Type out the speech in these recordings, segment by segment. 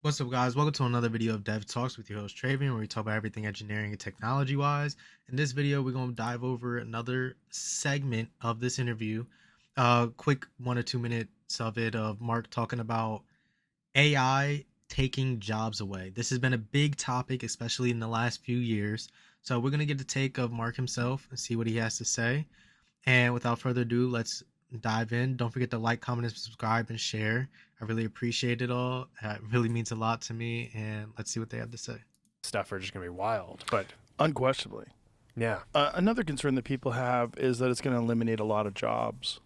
What's up, guys? Welcome to another video of DevTalks with your host Travian, where we talk about everything engineering and technology wise. In this video, we're going to dive over another segment of this interview. Quick 1 or 2 minutes of it of Mark talking about AI taking jobs away. This has been a big topic, especially in the last few years. So we're going to get the take of Mark himself and see what he has to say. And without further ado, let's dive in. Don't forget to like, comment, and subscribe and share. I really appreciate it all. It really means a lot to me. And let's see what they have to say. Stuff are just going to be wild. But Unquestionably. yeah. Another concern that people have is that it's going to eliminate a lot of jobs.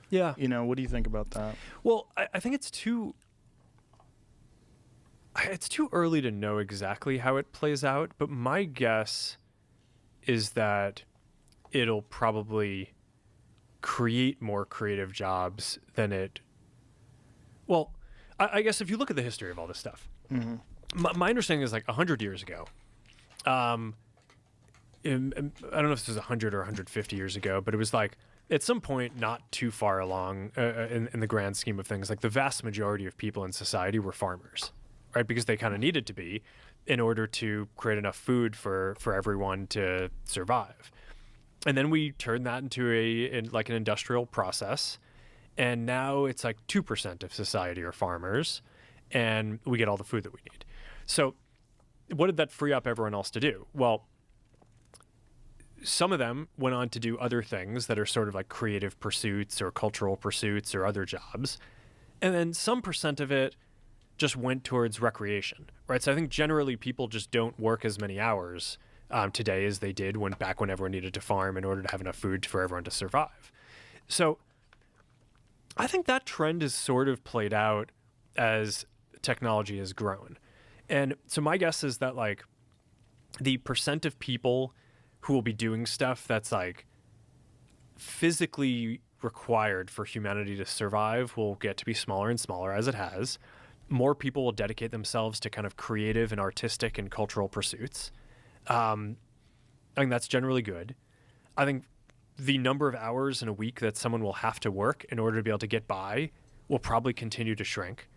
Yeah. What do you think about that? Well, I think it's too early to know exactly how it plays out, but my guess is that it'll probably create more creative jobs than it. Well, I guess if you look at the history of all this stuff, my understanding is like 100 years ago. I don't know if this was 100 or 150 years ago, but it was like at some point not too far along in the grand scheme of things, like the vast majority of people in society were farmers, right? Because they kind of needed to be in order to create enough food for everyone to survive. And then we turned that into an industrial process. And now it's like 2% of society are farmers, and we get all the food that we need. So what did that free up everyone else to do? Well, some of them went on to do other things that are sort of like creative pursuits or cultural pursuits or other jobs. And then some percent of it just went towards recreation, right? So I think generally people just don't work as many hours today as they did when everyone needed to farm in order to have enough food for everyone to survive. So I think that trend is sort of played out as technology has grown. And so my guess is that like the percent of people who will be doing stuff that's like physically required for humanity to survive will get to be smaller and smaller as it has. More people will dedicate themselves to kind of creative and artistic and cultural pursuits. I think that's generally good. I think the number of hours in a week that someone will have to work in order to be able to get by will probably continue to shrink.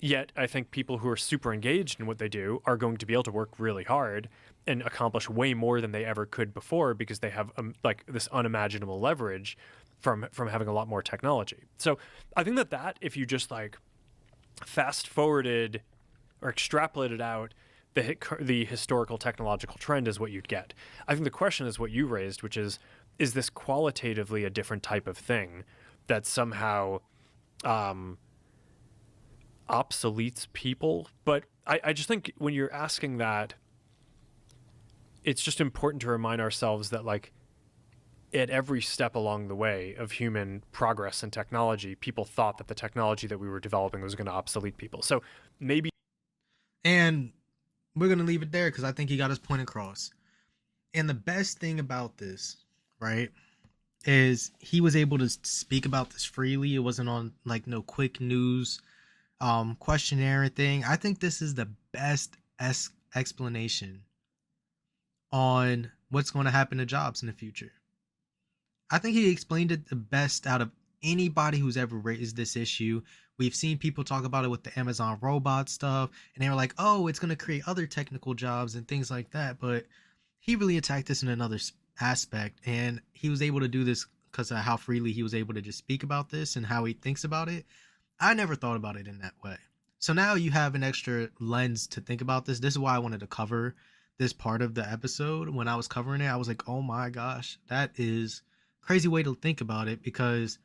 Yet I think people who are super engaged in what they do are going to be able to work really hard and accomplish way more than they ever could before because they have like this unimaginable leverage from having a lot more technology. So I think that if you just like fast forwarded or extrapolated out the historical technological trend is what you'd get. I think the question is what you raised, which is this qualitatively a different type of thing that somehow obsoletes people? But I just think when you're asking that, it's just important to remind ourselves that like at every step along the way of human progress and technology, people thought that the technology that we were developing was going to obsolete people. So maybe. And we're going to leave it there because I think he got his point across. And the best thing about this, right, is he was able to speak about this freely. It wasn't on like no quick news questionnaire thing. I think this is the best explanation on what's going to happen to jobs in the future. I think he explained it the best out of anybody who's ever raised this issue. We've seen people talk about it with the Amazon robot stuff, and they were like, oh, it's going to create other technical jobs and things like that. But he really attacked this in another aspect, and he was able to do this because of how freely he was able to just speak about this and how he thinks about it. I never thought about it in that way. So now you have an extra lens to think about this. This is why I wanted to cover this part of the episode. When I was covering it, I was like, oh my gosh, that is crazy way to think about it, because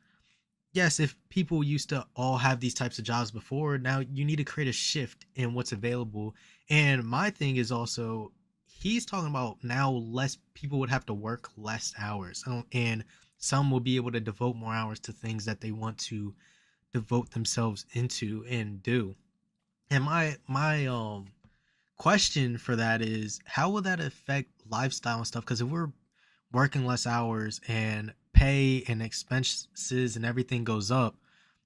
yes, if people used to all have these types of jobs before, now you need to create a shift in what's available. And my thing is also, he's talking about now less people would have to work less hours, and some will be able to devote more hours to things that they want to devote themselves into and do. And my question for that is, how will that affect lifestyle and stuff? Because if we're working less hours and pay and expenses and everything goes up,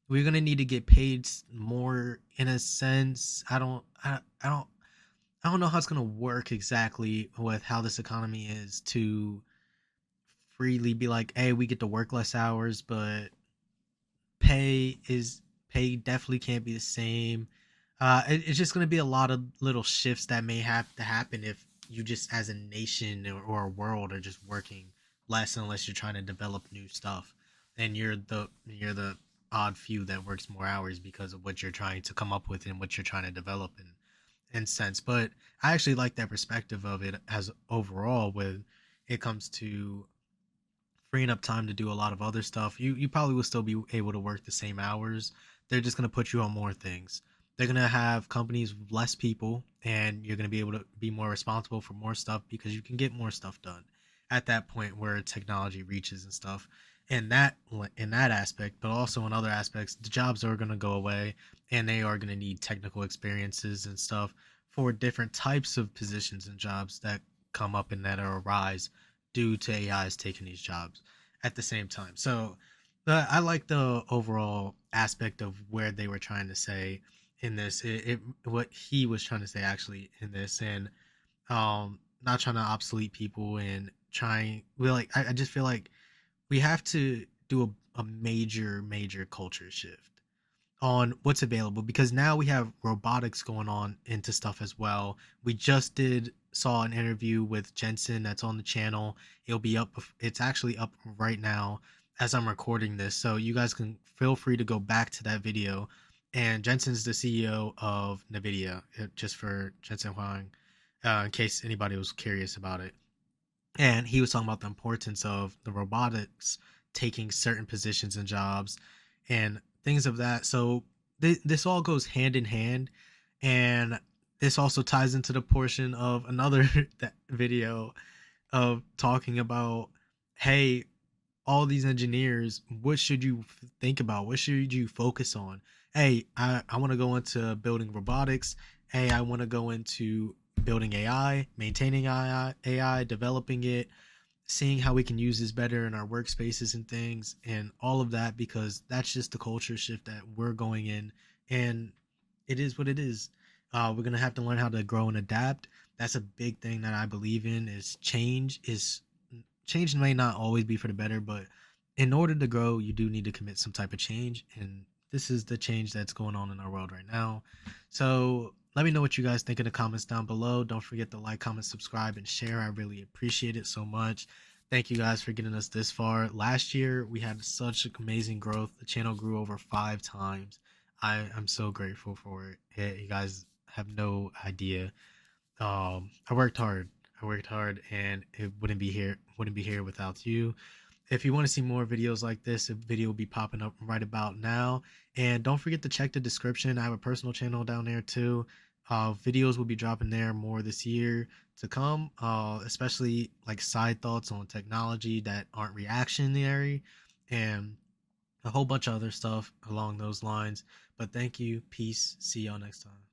we're gonna need to get paid more in a sense. I don't know how it's gonna work exactly with how this economy is to freely be like, hey, we get to work less hours, but pay definitely can't be the same. It's just going to be a lot of little shifts that may have to happen if you just, as a nation or a world, are just working less unless you're trying to develop new stuff, and you're the odd few that works more hours because of what you're trying to come up with and what you're trying to develop in sense. But I actually like that perspective of it as overall when it comes to freeing up time to do a lot of other stuff. You probably will still be able to work the same hours. They're just going to put you on more things. They're going to have companies with less people, and you're going to be able to be more responsible for more stuff because you can get more stuff done at that point where technology reaches and stuff. And that in that aspect, but also in other aspects, the jobs are going to go away, and they are going to need technical experiences and stuff for different types of positions and jobs that come up and that are arise due to AIs taking these jobs at the same time. So I like the overall aspect of where they were trying to say in this, what he was trying to say actually in this, and not trying to obsolete people and trying. Well, like I just feel like we have to do a major culture shift on what's available because now we have robotics going on into stuff as well. We just did saw an interview with Jensen that's on the channel. It'll be up. It's actually up right now as I'm recording this, so you guys can feel free to go back to that video. And Jensen's the CEO of Nvidia, just for Jensen Huang, in case anybody was curious about it. And he was talking about the importance of the robotics taking certain positions and jobs and things of that. So this all goes hand in hand, and this also ties into the portion of another that video of talking about, hey, all these engineers, what should you think about? What should you focus on? Hey, I want to go into building robotics. Hey, I want to go into building AI, maintaining AI, developing it, seeing how we can use this better in our workspaces and things, and all of that, because that's just the culture shift that we're going in, and it is what it is. We're gonna have to learn how to grow and adapt. That's a big thing that I believe in. Is change may not always be for the better, but in order to grow, you do need to commit some type of change, and this is the change that's going on in our world right now. So let me know what you guys think in the comments down below. Don't forget to like, comment, subscribe, and share. I really appreciate it so much. Thank you guys for getting us this far. Last year, we had such amazing growth. The channel grew over 5 times. I'm so grateful for it. You guys have no idea. I worked hard. I worked hard, and it wouldn't be here without you. If you want to see more videos like this, a video will be popping up right about now. And don't forget to check the description. I have a personal channel down there too. Videos will be dropping there more this year to come, especially like side thoughts on technology that aren't reactionary and a whole bunch of other stuff along those lines. But thank you. Peace. See y'all next time.